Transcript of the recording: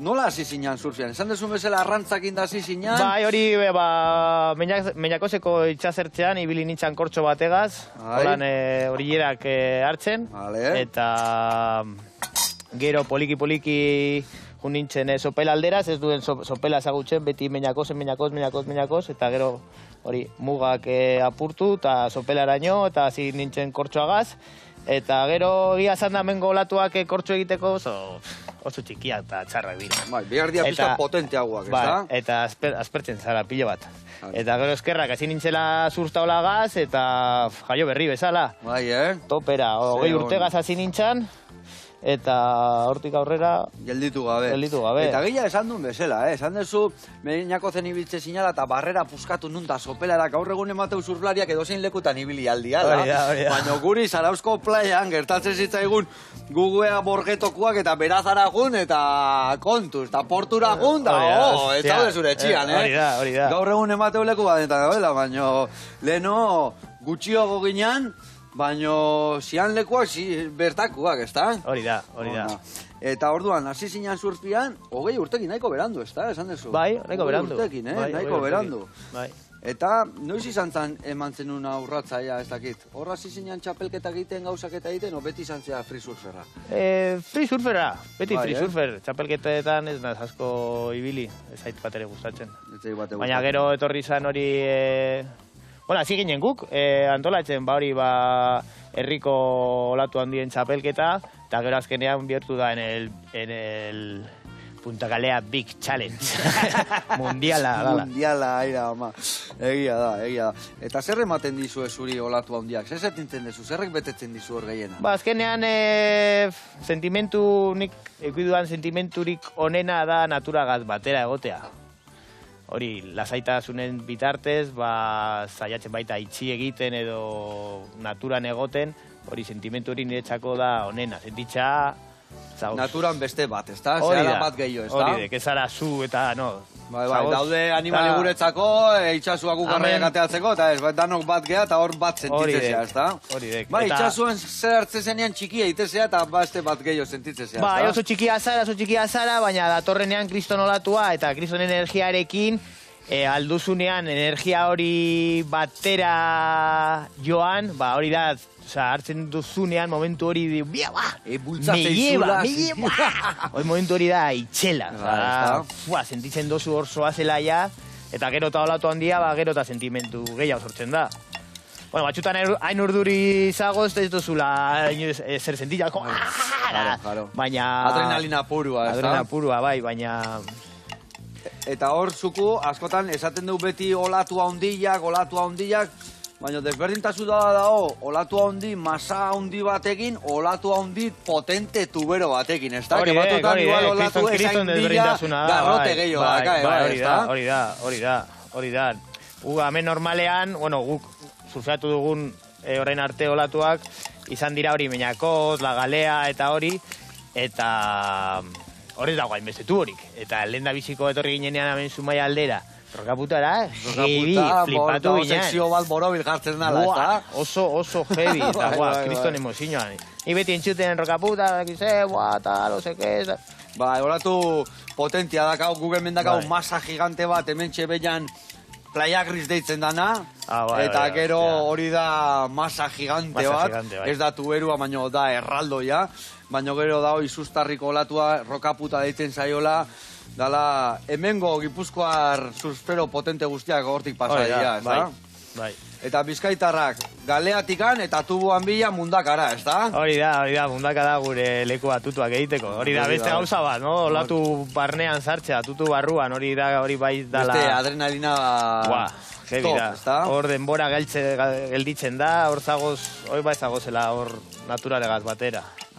Nola hasi zinan surfian? Esan dezun bezala arrantzakin da hasi zinan? Bai, hori, Meñakoseko itxasertzean, ibili nintzen kortxo bategaz, holan horierak hartzen, eta gero poliki-poliki nintzen sopela alderaz, ez duen sopela ezagutzen, beti Meñakos, eta gero hori mugak apurtu, eta sopelara-ino, eta hasi nintzen kortxoagaz, eta gero gia zanda mengo olatuak kortxo egiteko oso txikiak eta txarrak dira. Bai, behar dia pizka potenteagoak, ez da? Eta aspertzen zara pilo bat. Eta gero eskerrak hasi nintzela zurta olagaz, eta jaio berri bezala. Bai, Topera, 20 urtegaz hasi nintzen, eta hortik aurrera... Gelditu gabe. Eta gila esan duen bezala, esan dezu, Meñakozen ibiltze zinala eta barrera puskatu nun da sopelarak gaur egun emateu surflariak edozein lekutan ibili aldiala. Baina guri Zarauzko playan gertatzen zitzaigun guguea borgetokuak eta berazaragun eta kontuz, eta porturagun da, ez zaude zure etxian, Hori da. Gaur egun emateu leku bat eta gabela, baina leheno gutxioago ginean, baina zian lekuak bertakuak, ez da? Hori da. Eta orduan, hasi zinan surfian, 20 urtekin nahiko berandu, ez da? Esan dezu? Bai, nahiko berandu. 20 urtekin, nahiko berandu. Bai. Eta noiz izan zen eman zenun aurratzaia, ez dakit? Horra hasi zinan txapelketa egiten, gauzaketa egiten, o beti izan zea free surfera? Free surfera, beti free surfer. Txapelketetan ez naz asko ibili, ez zait bat ere gustatzen. Baina gero etorri zan hori... Bueno, hasi ginen guk, antolatzen, herriko olatu handien txapelketa, eta gero azkenean bihurtu da en el Punta Galea Big Challenge. Mundiala, dala. Mundiala, aira, ama. Egia da. Eta zer ematen dizu zuri olatu handiak? Zer zetintzen dezu? Zerrek betetzen dizu hor gehiena? Azkenean, nik ekuiduan sentimenturik onena da naturagaz batera egotea. Hori, lasaitasunen bitartez, zaiatzen baita itxi egiten edo naturan egoten, hori sentimentu hori niretzako da onena, sentitza... Naturan beste bat, ez da? Zehara bat gehiago, ez da? Hori, kezara zu eta, no... Bai, daude animali guretzako, itxasuak ukarraiak ateatzeko, eta ez, danok bat geha eta hor bat sentitzezea, ez da? Hori dek. Bai, itxasuen zer hartzen zenean txikia itezea eta beste bat gehiago sentitzezea, ez da? Bai, oso txikia zara, baina datorrenean kriston olatua eta kriston energiarekin alduzunean energia hori batera joan, hori da, hartzen duzunean momentu hori di, me lleva. Hori momentu hori da itxela. Sentitzen dozu hor zoazela ja, eta gero eta olatu handia, gero eta sentimentu gehiago sortzen da. Bueno, batxutan hain urduri zagoz, ez duzula zer sentitza, baina... Adrenalina purua, ez da? Adrenalina purua, bai, baina... Eta hor zuku, askotan, esaten du beti olatu handiak, baina desberdintasun dago, olatu handi, masa handi batekin, olatu handi potente tubero batekin, ez da? Kriston desberdintasuna da. Garrote gehiago daka, hori da. Hemen normalean, guk surfeatu dugun orain arte olatuak, izan dira hori Meñakos, La Galea eta hori, eta... Horrez dago hainbestetu horik. Eta lehen da biziko etorri ginenean hemen Zumaia aldera. Rokaputara, heavy, flipatu ginen. Sekzio bat borobil jartzen dala, ez da? Oso heavy, eta kriston emozioan. Ni beti entzuten Rokaputa, tal, oseke... Bai, horatu potentia dakau, Google mendakau masa gigante bat, hemen txebeian Playa Gris deitzen dana, eta gero hori da masa gigante bat, ez da tuberua, baina da erraldoia, baina gero da hori sustarriko olatua, Rokaputa deitzen zaiola, dala hemengo Gipuzkoar surfero potente guztiak hortik pasadia, ez da? Bai. Eta bizkaitarrak galeatikan eta tubuan bila mundakara, ez da? Hori da, mundaka da gure leku bat tutuak egiteko. Hori da, beste gauza bat, no? Olatu barnean sartzea, tutu barruan, hori bai dala... Beste adrenalina... Top, ez da? Hor denbora gelditzen da, hor zagoz, hori bai zagozela, hor naturalegaz batera.